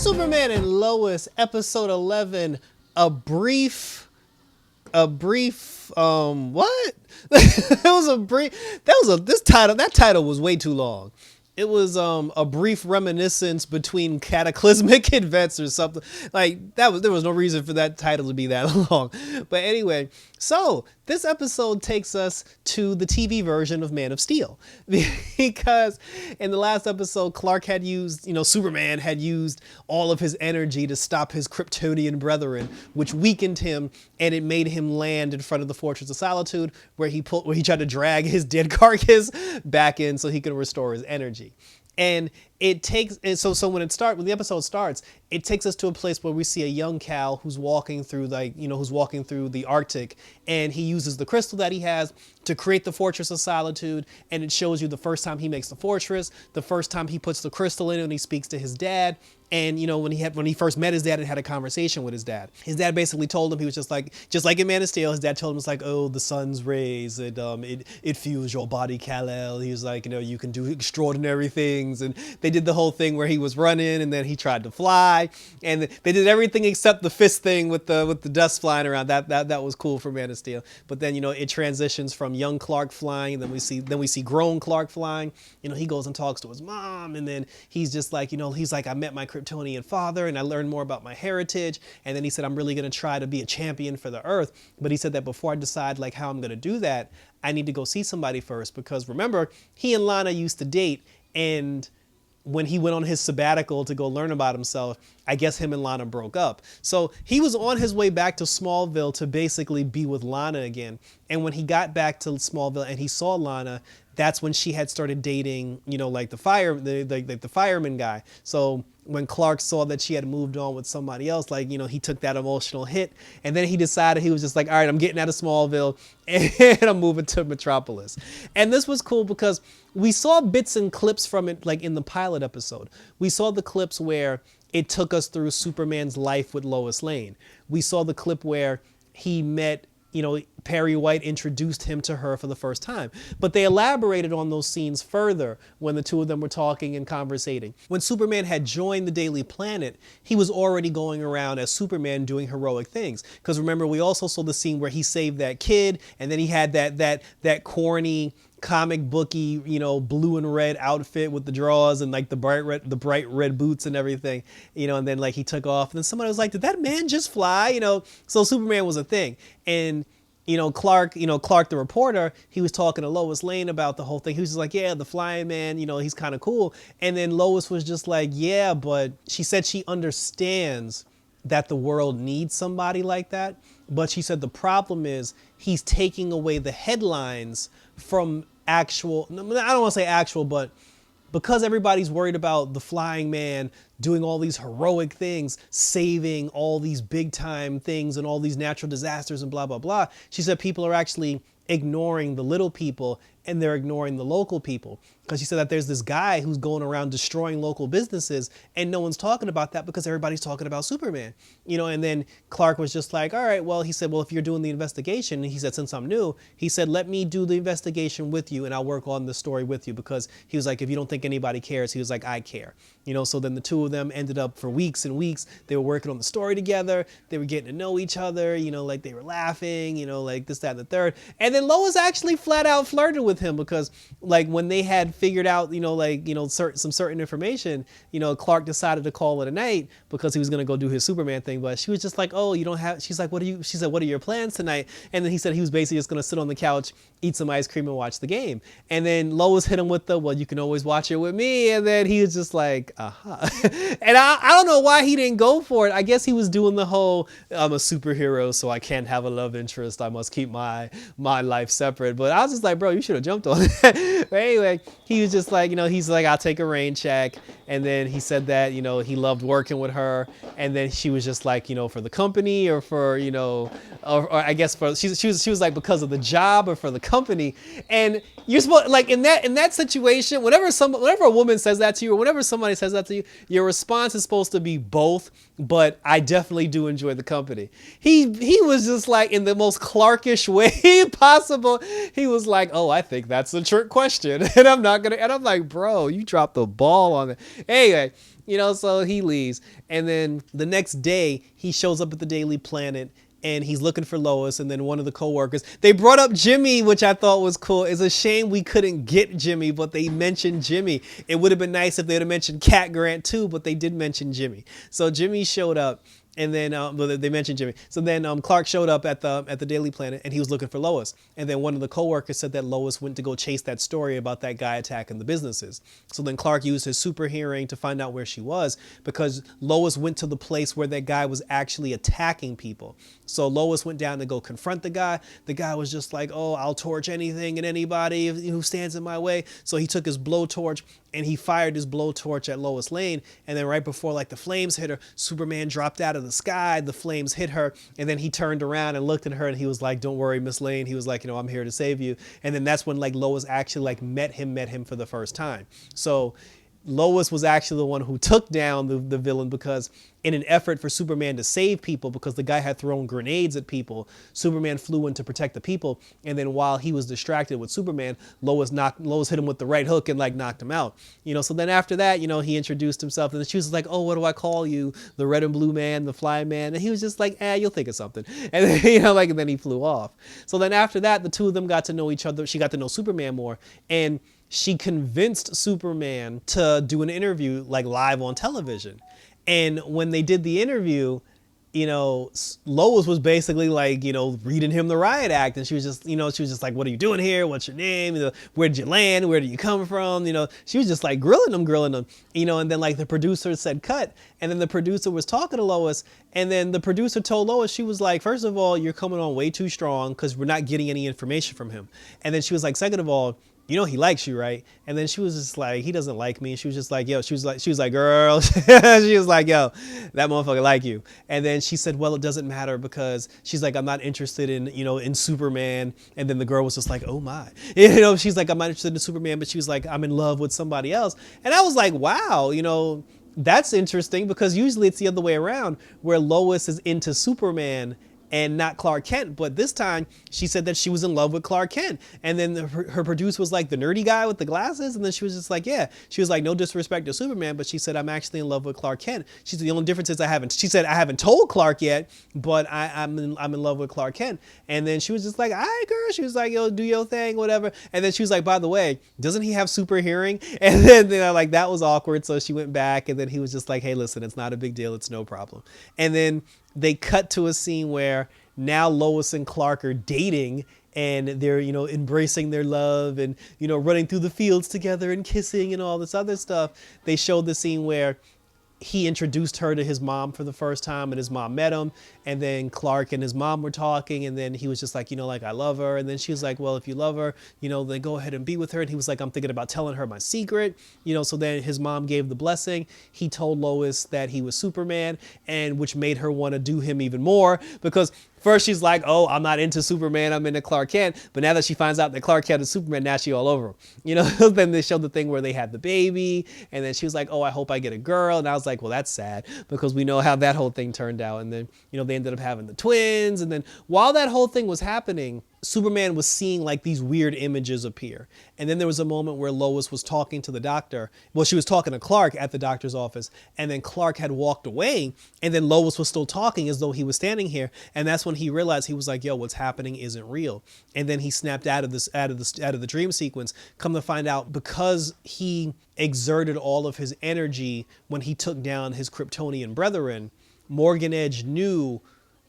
Superman and Lois, episode 11, a brief, what? It was a brief, that title was way too long. It was a brief reminiscence between cataclysmic events or something. Like there was no reason for that title to be that long. But anyway, so this episode takes us to the TV version of Man of Steel. Because in the last episode, Clark had used, Superman had used all of his energy to stop his Kryptonian brethren, which weakened him, and it made him land in front of the Fortress of Solitude, where he tried to drag his dead carcass back in so he could restore his energy. And it takes, so when the episode starts, it takes us to a place where we see a young Cal who's walking through the Arctic, and he uses the crystal that he has to create the Fortress of Solitude. And it shows you the first time he makes the fortress, the first time he puts the crystal in it, and he speaks to his dad. And when he first met his dad and had a conversation with his dad basically told him, he was just like in Man of Steel, his dad told him, it's like, oh, the sun's rays, it fuels your body, Kal-El. He was like, you can do extraordinary things. And they did the whole thing where he was running and then he tried to fly, and they did everything except the fist thing with the dust flying around. That was cool for Man of Steel. But then it transitions from young Clark flying, and then we see grown Clark flying. He goes and talks to his mom, and then he's just like, he's like, I met my Kryptonian father and I learned more about my heritage. And then he said, I'm really going to try to be a champion for the Earth. But he said that before I decide like how I'm going to do that, I need to go see somebody first, because remember, he and Lana used to date, and when he went on his sabbatical to go learn about himself, I guess him and Lana broke up. So he was on his way back to Smallville to basically be with Lana again. And when he got back to Smallville and he saw Lana, that's when she had started dating, the fireman guy. So when Clark saw that she had moved on with somebody else, he took that emotional hit, and then he decided, he was just like, all right, I'm getting out of Smallville and I'm moving to Metropolis. And this was cool because we saw bits and clips from it, like in the pilot episode. We saw the clips where it took us through Superman's life with Lois Lane. We saw the clip where he met, Perry White introduced him to her for the first time. But they elaborated on those scenes further when the two of them were talking and conversating. When Superman had joined the Daily Planet, he was already going around as Superman doing heroic things. Because remember, we also saw the scene where he saved that kid, and then he had that corny comic booky, blue and red outfit with the drawers and like the bright red boots and everything, and then like he took off, and then somebody was like, did that man just fly? So Superman was a thing. And Clark the reporter, he was talking to Lois Lane about the whole thing. He was just like, yeah, the flying man, he's kind of cool. And then Lois was just like, yeah, but she said she understands that the world needs somebody like that. But she said the problem is he's taking away the headlines from actual, I don't want to say actual, but because everybody's worried about the flying man doing all these heroic things, saving all these big time things and all these natural disasters and blah, blah, blah. She said people are actually ignoring the little people, and they're ignoring the local people. Because she said that there's this guy who's going around destroying local businesses, and no one's talking about that because everybody's talking about Superman. And then Clark was just like, all right, well, he said, well, if you're doing the investigation, and he said, since I'm new, he said, let me do the investigation with you and I'll work on the story with you, because he was like, if you don't think anybody cares, he was like, I care. So then the two of them ended up for weeks and weeks, they were working on the story together. They were getting to know each other, like they were laughing, like this, that, and the third. And then Lois actually flat out flirted with him, because like when they had figured out, some certain information, Clark decided to call it a night because he was going to go do his Superman thing. But she was just like, oh, you don't have, she's like, she said, what are your plans tonight? And then he said he was basically just going to sit on the couch, eat some ice cream and watch the game. And then Lois hit him with the, well, you can always watch it with me. And then he was just like, uh-huh. And I don't know why he didn't go for it. I guess he was doing the whole, I'm a superhero, so I can't have a love interest. I must keep my life separate. But I was just like, bro, you should have jumped on it. But anyway, he was just like, he's like, I'll take a rain check. And then he said that, he loved working with her. And then she was just like, for the company or for, or I guess for, she was like, because of the job or for the company. And you're supposed, like in that situation, whenever a woman says that to you, or whenever somebody says that to you, your response is supposed to be both, but I definitely do enjoy the company. He was just like, in the most Clarkish way possible, he was like, oh, I think think that's a trick question. And I'm not gonna, and I'm like, bro, you dropped the ball on it. Anyway, so he leaves. And then the next day, he shows up at the Daily Planet and he's looking for Lois. And then one of the coworkers, they brought up Jimmy, which I thought was cool. It's a shame we couldn't get Jimmy, but they mentioned Jimmy. It would have been nice if they would have mentioned Cat Grant too, but they did mention Jimmy. So Jimmy showed up. And then they mentioned Jimmy. So then Clark showed up at the Daily Planet and he was looking for Lois. And then one of the coworkers said that Lois went to go chase that story about that guy attacking the businesses. So then Clark used his super hearing to find out where she was because Lois went to the place where that guy was actually attacking people. So Lois went down to go confront the guy. The guy was just like, oh, I'll torch anything and anybody who stands in my way. So he took his blowtorch and he fired his blowtorch at Lois Lane. And then right before like the flames hit her, Superman dropped out of the sky, the flames hit her, and then he turned around and looked at her and he was like, don't worry, Miss Lane. He was like, I'm here to save you. And then that's when like Lois actually like met him for the first time. So Lois was actually the one who took down the villain because in an effort for Superman to save people, because the guy had thrown grenades at people, Superman flew in to protect the people. And then while he was distracted with Superman, Lois hit him with the right hook and like knocked him out. So then after that, he introduced himself and she was like, oh, what do I call you? The red and blue man, the flying man. And he was just like, you'll think of something. And then, and then he flew off. So then after that, the two of them got to know each other. She got to know Superman more. And she convinced Superman to do an interview like live on television. And when they did the interview, Lois was basically like, reading him the riot act. And she was just like, what are you doing here? What's your name? Where did you land? Where do you come from? She was just like grilling them. And then like the producer said cut. And then the producer was talking to Lois. And then the producer told Lois, she was like, first of all, you're coming on way too strong because we're not getting any information from him. And then she was like, second of all, he likes you, right? And then she was just like, he doesn't like me. She was just like, yo, she was like, girl, she was like, yo, that motherfucker like you. And then she said, well, it doesn't matter because she's like, I'm not interested in Superman. And then the girl was just like, oh my, she's like, I'm not interested in Superman, but she was like, I'm in love with somebody else. And I was like, wow, that's interesting because usually it's the other way around where Lois is into Superman and not Clark Kent. But this time she said that she was in love with Clark Kent. And then her producer was like the nerdy guy with the glasses. And then she was just like, yeah, she was like, no disrespect to Superman, but she said, I'm actually in love with Clark Kent. She said, the only difference is I haven't told Clark yet, but I'm in love with Clark Kent. And then she was just like, all right, girl. She was like, yo, do your thing, whatever. And then she was like, by the way, doesn't he have super hearing? And then like that was awkward. So she went back and then he was just like, hey, listen, it's not a big deal. It's no problem. And then they cut to a scene where now Lois and Clark are dating and they're, embracing their love and, running through the fields together and kissing and all this other stuff. They showed the scene where he introduced her to his mom for the first time and his mom met him. And then Clark and his mom were talking and then he was just like, like, I love her. And then she was like, well, if you love her, then go ahead and be with her. And he was like, I'm thinking about telling her my secret, so then his mom gave the blessing. He told Lois that he was Superman and which made her want to do him even more because first she's like, oh, I'm not into Superman, I'm into Clark Kent. But now that she finds out that Clark Kent is Superman, now she all over him. Then they showed the thing where they had the baby. And then she was like, oh, I hope I get a girl. And I was like, well, that's sad because we know how that whole thing turned out. And then, they ended up having the twins. And then while that whole thing was happening, Superman was seeing like these weird images appear. And then there was a moment where Lois was talking to the doctor. Well, she was talking to Clark at the doctor's office. And then Clark had walked away. And then Lois was still talking as though he was standing here. And that's when he realized, he was like, yo, what's happening isn't real. And then he snapped out of the dream sequence. Come to find out, because he exerted all of his energy when he took down his Kryptonian brethren, Morgan Edge knew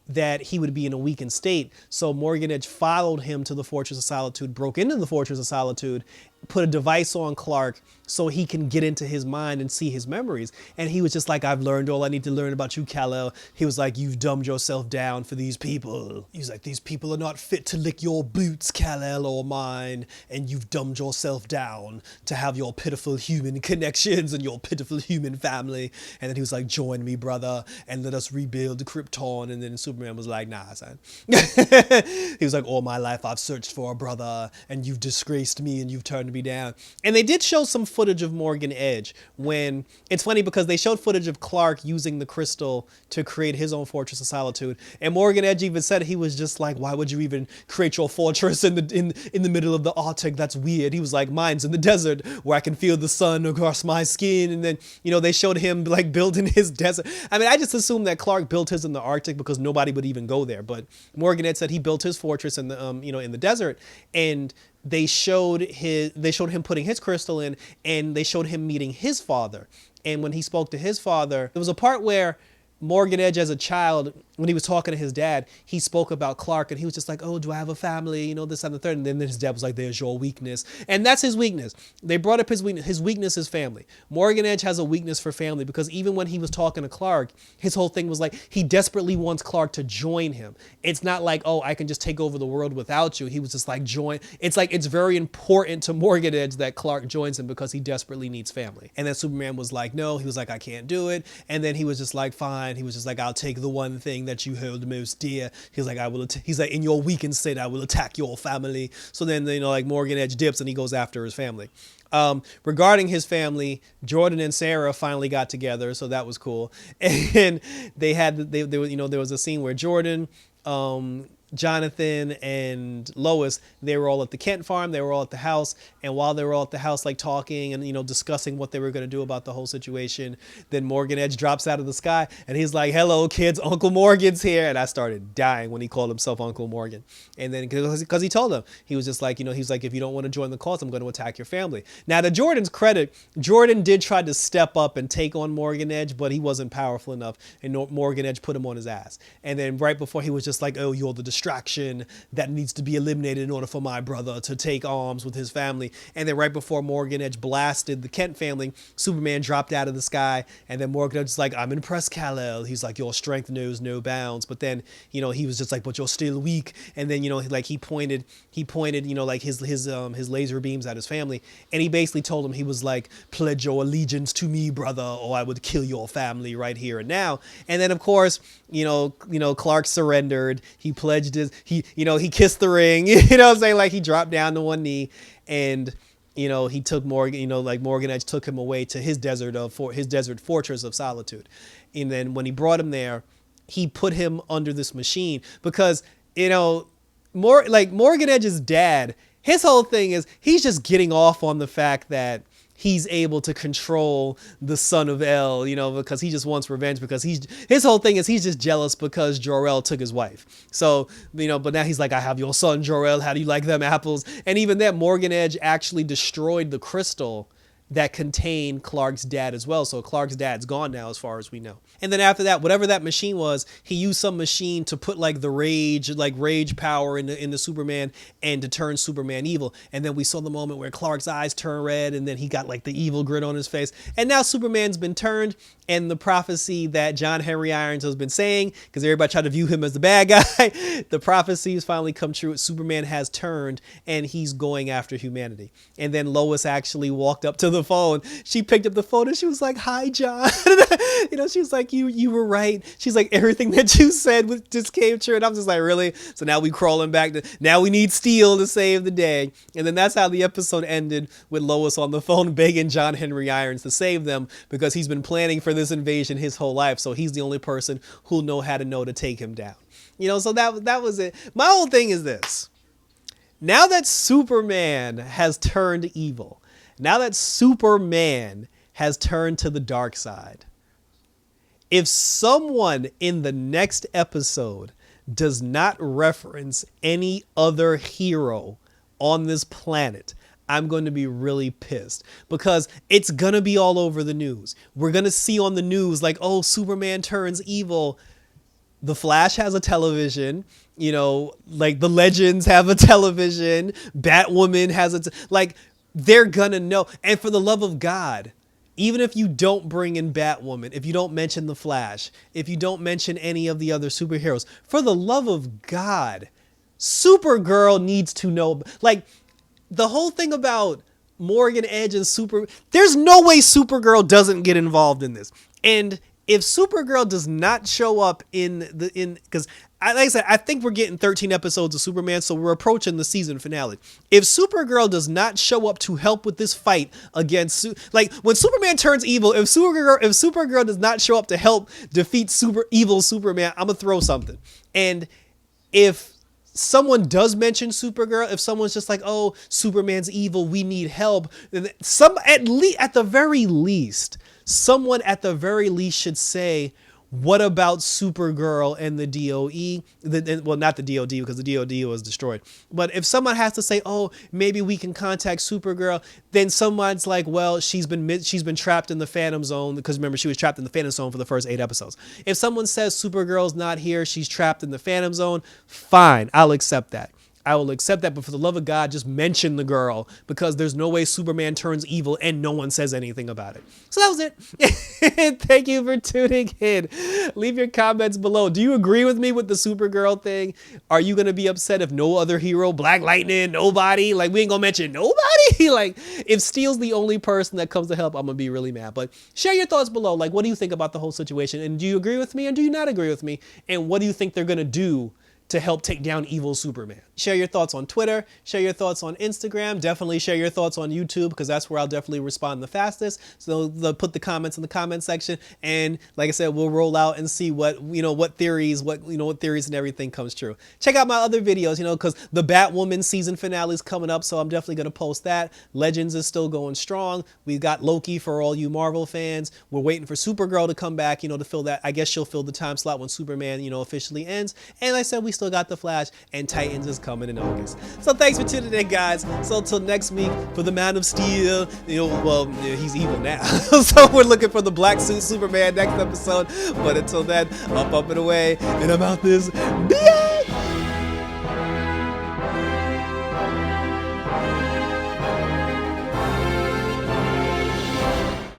that he would be in a weakened state. So Morgan Edge followed him to the Fortress of Solitude, broke into the Fortress of Solitude, put a device on Clark so he can get into his mind and see his memories. And he was just like, I've learned all I need to learn about you, Kal-El. He was like, you've dumbed yourself down for these people. He's like, these people are not fit to lick your boots, Kal-El, or mine. And you've dumbed yourself down to have your pitiful human connections and your pitiful human family. And then he was like, join me, brother, and let us rebuild Krypton. And then Superman was like, nah, son. He was like, all my life I've searched for a brother, and you've disgraced me and you've turned be down. And they did show some footage of Morgan Edge when it's funny because they showed footage of Clark using the crystal to create his own Fortress of Solitude. And Morgan Edge even said he was just like, why would you even create your fortress in the middle of the Arctic? That's weird. He was like, mine's in the desert where I can feel the sun across my skin. And then, they showed him like building his desert. I mean, I just assumed that Clark built his in the Arctic because nobody would even go there. But Morgan Edge said he built his fortress in the in the desert, and they showed him putting his crystal in, and they showed him meeting his father. And when he spoke to his father, there was a part where Morgan Edge, as a child, when he was talking to his dad, he spoke about Clark, and he was just like, oh, do I have a family? This and the third. And then his dad was like, there's your weakness. And that's his weakness. They brought up his weakness. His weakness is family. Morgan Edge has a weakness for family because even when he was talking to Clark, his whole thing was like, he desperately wants Clark to join him. It's not like, oh, I can just take over the world without you. He was just like, join. It's like, it's very important to Morgan Edge that Clark joins him because he desperately needs family. And then Superman was like, no, he was like, I can't do it. And then he was just like, fine. He was just like, I'll take the one thing that you hold most dear. He's like, he's like, in your weakened state, I will attack your family. So then, like Morgan Edge dips and he goes after his family. Regarding his family, Jordan and Sarah finally got together, so that was cool. And there was a scene where Jordan, Jonathan and Lois, they were all at the Kent farm. They were all at the house. And while they were all at the house, like talking and, discussing what they were going to do about the whole situation, then Morgan Edge drops out of the sky and he's like, hello, kids, Uncle Morgan's here. And I started dying when he called himself Uncle Morgan. And then because he told them, he was just like, he's like, if you don't want to join the cause, I'm going to attack your family. Now, to Jordan's credit, Jordan did try to step up and take on Morgan Edge, but he wasn't powerful enough. And Morgan Edge put him on his ass. And then right before, he was just like, oh, you're the distraction that needs to be eliminated in order for my brother to take arms with his family. And then right before Morgan Edge blasted the Kent family, Superman dropped out of the sky. And then Morgan Edge was like, I'm impressed, Kal-El. He's like, your strength knows no bounds. But then, he was just like, but you're still weak. And then, like he pointed, like his laser beams at his family. And he basically told him, he was like, pledge your allegiance to me, brother, or I would kill your family right here and now. And then, of course, Clark surrendered. He pledged he kissed the ring, what I'm saying? Like he dropped down to one knee and, he took Morgan, like Morgan Edge took him away to his desert fortress of solitude. And then when he brought him there, he put him under this machine because, Morgan Edge's dad, his whole thing is he's just getting off on the fact that he's able to control the son of El, because he just wants revenge because his whole thing is he's just jealous because Jor-El took his wife. So, but now he's like, I have your son, Jor-El. How do you like them apples? And even then, Morgan Edge actually destroyed the crystal that contained Clark's dad as well. So Clark's dad's gone now as far as we know. And then after that, whatever that machine was, he used some machine to put like the rage power into Superman and to turn Superman evil. And then we saw the moment where Clark's eyes turn red and then he got like the evil grin on his face. And now Superman's been turned, and the prophecy that John Henry Irons has been saying, because everybody tried to view him as the bad guy, the prophecy has finally come true. Superman has turned and he's going after humanity. And then Lois actually walked up to the phone. She picked up the phone and she was like, hi, John. She was like, you were right. She's like, everything that you said just came true. And I'm just like, really? So now we crawling back now we need Steel to save the day. And then that's how the episode ended, with Lois on the phone begging John Henry Irons to save them because he's been planning for this invasion his whole life. So he's the only person who'll know how to take him down. So that was it. My whole thing is this. Now that Superman has turned evil, now that Superman has turned to the dark side, if someone in the next episode does not reference any other hero on this planet, I'm going to be really pissed because it's going to be all over the news. We're going to see on the news like, oh, Superman turns evil. The Flash has a television, like the Legends have a television. Batwoman has they're gonna know. And for the love of God, even if you don't bring in Batwoman, if you don't mention the Flash, if you don't mention any of the other superheroes, for the love of God, Supergirl needs to know. Like, the whole thing about Morgan Edge and there's no way Supergirl doesn't get involved in this. And if Supergirl does not show up because like I said, I think we're getting 13 episodes of Superman, so we're approaching the season finale. If Supergirl does not show up to help with this fight against, like when Superman turns evil, if Supergirl does not show up to help defeat super evil Superman, I'm gonna throw something. And if someone does mention Supergirl, if someone's just like, oh, Superman's evil, we need help, then at the very least, someone at the very least should say, what about Supergirl and the DOE? Well, not the DOD, because the DOD was destroyed. But if someone has to say, oh, maybe we can contact Supergirl, then someone's like, well, she's been trapped in the Phantom Zone, because remember, she was trapped in the Phantom Zone for the first 8 episodes. If someone says Supergirl's not here, she's trapped in the Phantom Zone, fine, I'll accept that. I will accept that, but for the love of God, just mention the girl, because there's no way Superman turns evil and no one says anything about it. So that was it. Thank you for tuning in. Leave your comments below. Do you agree with me with the Supergirl thing? Are you going to be upset if no other hero, Black Lightning, nobody? Like, we ain't going to mention nobody? Like, if Steel's the only person that comes to help, I'm going to be really mad. But share your thoughts below. Like, what do you think about the whole situation? And do you agree with me or do you not agree with me? And what do you think they're going to do to help take down evil Superman? Share your thoughts on Twitter, share your thoughts on Instagram, definitely share your thoughts on YouTube, because that's where I'll definitely respond the fastest. So they'll put the comments in the comment section, and like I said, we'll roll out and see what theories and everything comes true. Check out my other videos, because the Batwoman season finale is coming up, so I'm definitely going to post that. Legends is still going strong. We've got Loki for all you Marvel fans. We're waiting for Supergirl to come back, to fill that. I guess she'll fill the time slot when Superman, officially ends. And like I said, we still got the Flash, and Titans is coming in August. So thanks for tuning in, guys. So until next week, for the Man of Steel, he's evil now. So we're looking for the black suit Superman next episode. But until then, up and away, and I'm out this.